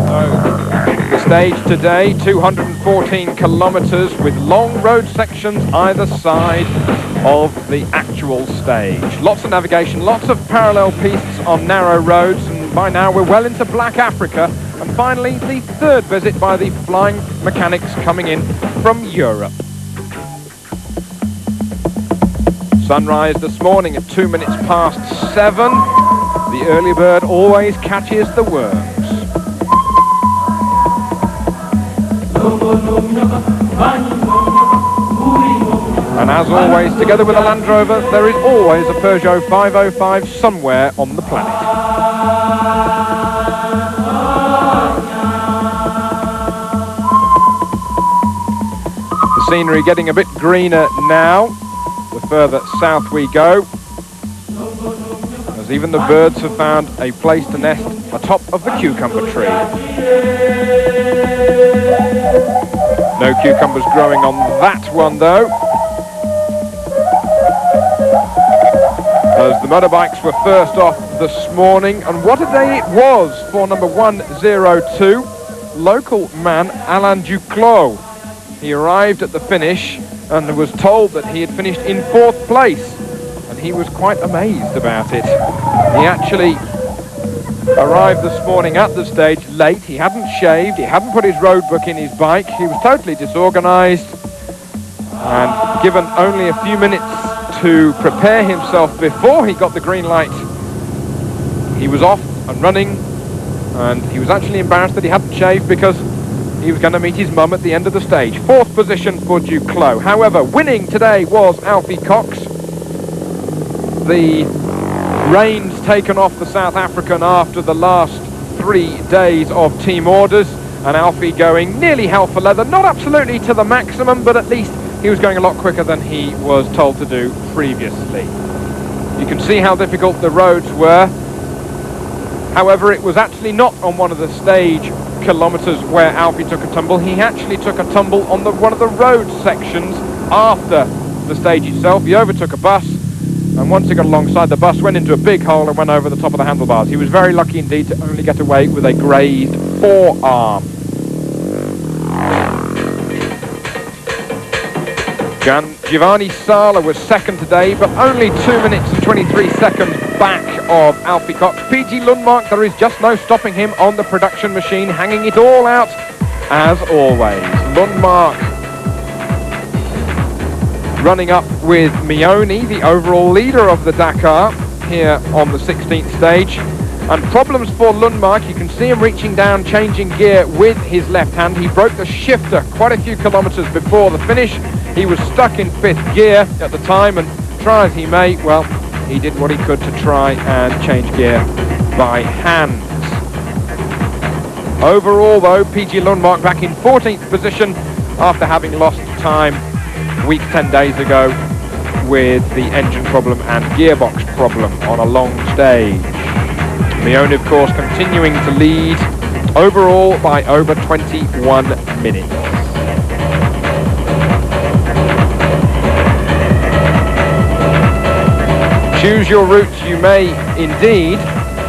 The stage today, 214 kilometres with long road sections either side of the actual stage. Lots of navigation, lots of parallel pistes on narrow roads, and by now we're well into Black Africa. And finally, the third visit by the flying mechanics coming in from Europe. Sunrise this morning at 7 minutes. The early bird always catches the worms. And as always, together with a Land Rover, there is always a Peugeot 505 somewhere on the planet. The scenery getting a bit greener now, the further south we go, as even the birds have found a place to nest atop of the cucumber tree. No cucumbers growing on that one though, as the motorbikes were first off this morning. And what a day it was for number 102, local man Alain Duclos. He arrived at the finish and was told that he had finished in 4th place, and he was quite amazed about it. He actually arrived this morning at the stage late. He hadn't shaved, he hadn't put his road book in his bike, he was totally disorganised, and given only a few minutes to prepare himself before he got the green light, he was off and running, and he was actually embarrassed that he hadn't shaved because he was going to meet his mum at the end of the stage. 4th position for Duclos. However, winning today was Alfie Cox. The reins taken off the South African after the last 3 days of team orders, and Alfie going nearly hell for leather, not absolutely to the maximum, but at least he was going a lot quicker than he was told to do previously. You can see how difficult the roads were. However, it was actually not on one of the stage kilometres where Alfie took a tumble. He actually took a tumble on one of the road sections after the stage itself. He overtook a bus, and once he got alongside, the bus went into a big hole and went over the top of the handlebars. He was very lucky indeed to only get away with a grazed forearm. Giovanni Sala was second today, but only 2 minutes and 23 seconds back of Alfie Cox. PG Lundmark, there is just no stopping him on the production machine, hanging it all out as always. Lundmark running up with Mioni, the overall leader of the Dakar, here on the 16th stage. And problems for Lundmark, you can see him reaching down, changing gear with his left hand. He broke the shifter quite a few kilometres before the finish. He was stuck in 5th gear at the time, and try as he may, well, he did what he could to try and change gear by hand. Overall though, PG Lundmark back in 14th position after having lost time a week 10 days ago with the engine problem and gearbox problem on a long stage. Mione, of course, continuing to lead overall by over 21 minutes. Choose your route you may indeed.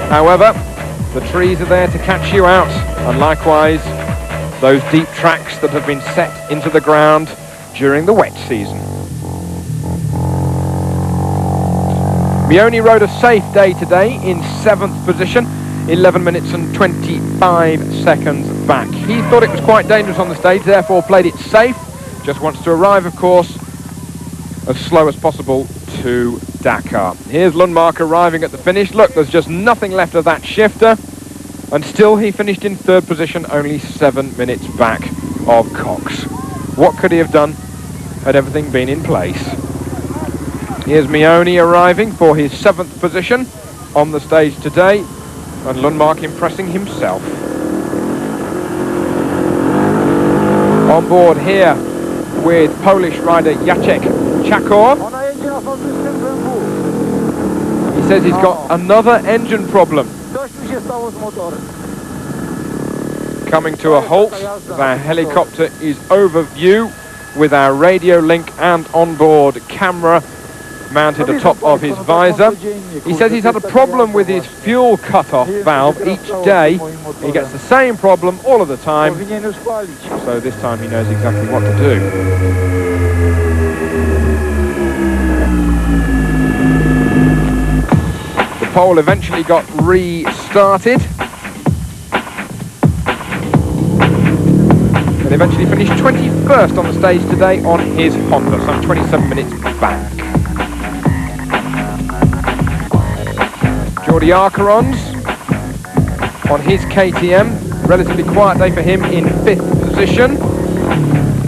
However, the trees are there to catch you out, and likewise those deep tracks that have been set into the ground during the wet season. Mione rode a safe day today in 7th position, 11 minutes and 25 seconds back. He thought it was quite dangerous on the stage, therefore played it safe. Just wants to arrive, of course, as slow as possible to Dakar. Here's Lundmark arriving at the finish. Look, there's just nothing left of that shifter, and still he finished in 3rd position, only 7 minutes back of Cox. What could he have done had everything been in place? Here's Mione arriving for his 7th position on the stage today, and Lundmark impressing himself. On board here with Polish rider Jacek Czakor. He says he's got another engine problem. Coming to a halt as our helicopter is over view with our radio link and onboard camera mounted atop of his visor. He says he's had a problem with his fuel cut-off valve each day. He gets the same problem all of the time, so this time he knows exactly what to do. The pole eventually got restarted, and eventually finished 21st on the stage today on his Honda, some 27 minutes back. Jordi Arcarons on his KTM, relatively quiet day for him in 5th position,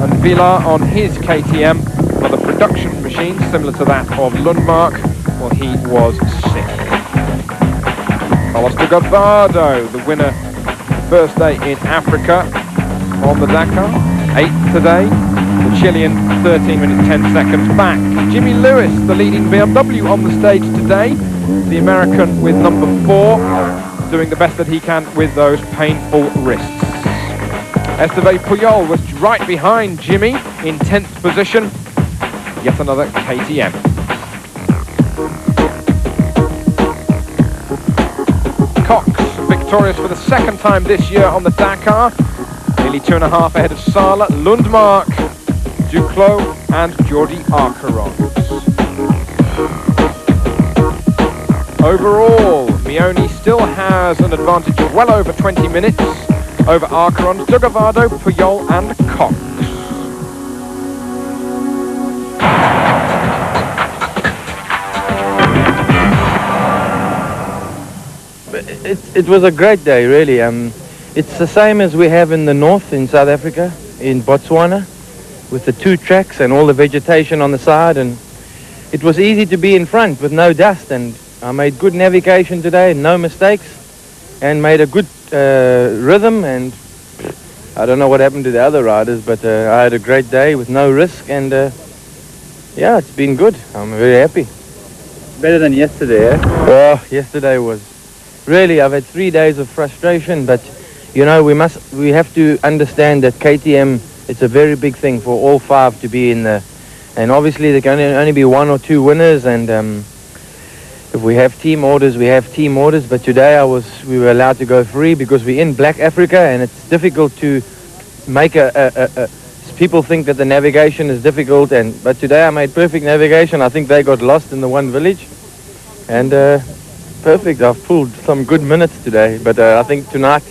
and Villa on his KTM, another production machine similar to that of Lundmark, well, he was 6th. Carlos Delgado, the winner first day in Africa on the Dakar, 8th today. The Chilean 13 minutes 10 seconds back. Jimmy Lewis, the leading BMW on the stage today. The American with number 4, doing the best that he can with those painful wrists. Esteban Pujol was right behind Jimmy in 10th position. Yet another KTM. Cox victorious for the 2nd time this year on the Dakar. Nearly 2.5 ahead of Sala, Lundmark, Duclos and Jordi Arcarons. Overall, Mioni still has an advantage of well over 20 minutes over Arcarons, Delgado, Pujol and Cox. It was a great day, really. It's the same as we have in the north in South Africa, in Botswana, with the 2 tracks and all the vegetation on the side, and it was easy to be in front with no dust, and I made good navigation today, no mistakes, and made a good rhythm, and I don't know what happened to the other riders, but I had a great day with no risk, and yeah, it's been good. I'm very happy. Better than yesterday, eh? Oh, yesterday was really, I've had 3 days of frustration, but you know, we have to understand that KTM, it's a very big thing for all 5 to be in the, and obviously there can only be 1 or 2 winners, and if we have team orders, we have team orders, but today we were allowed to go free because we're in Black Africa, and it's difficult to make people think that the navigation is difficult, but today I made perfect navigation. I think they got lost in the one village, and perfect. I've pulled some good minutes today, but I think tonight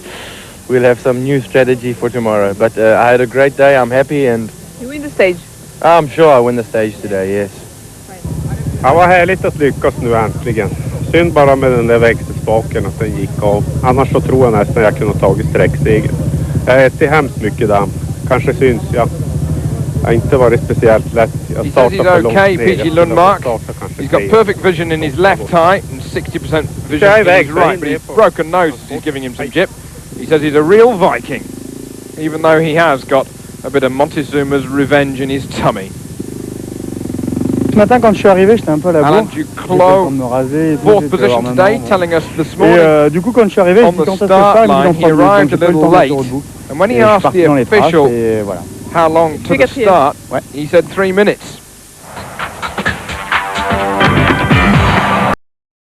we'll have some new strategy for tomorrow. But I had a great day. I'm happy, and you win the stage. I'm sure I win the stage today. Yes. Ja, vad härligt att lyckas nu äntligen. Synd bara med den där växelspaken att den gick av. Annars så tror jag nästan jag kunde ha tagit sträckstegen. Jag äter hemskt mycket damm. Kanske syns jag. Jag har inte varit speciellt lätt. He says he's okay, PG Lundmark. He's got perfect vision in his left eye and 60% vision in his right, but his broken nose is giving him some jip. He says he's a real Viking, even though he has got a bit of Montezuma's revenge in his tummy. Ce matin, quand je suis arrivé, j'étais un peu à la bourre. Duclos, me raser, 4th position today, telling us this morning et du coup, quand je suis arrivé, on the start line he arrived a little late, and when he asked the official how long to the start, he said 3 minutes.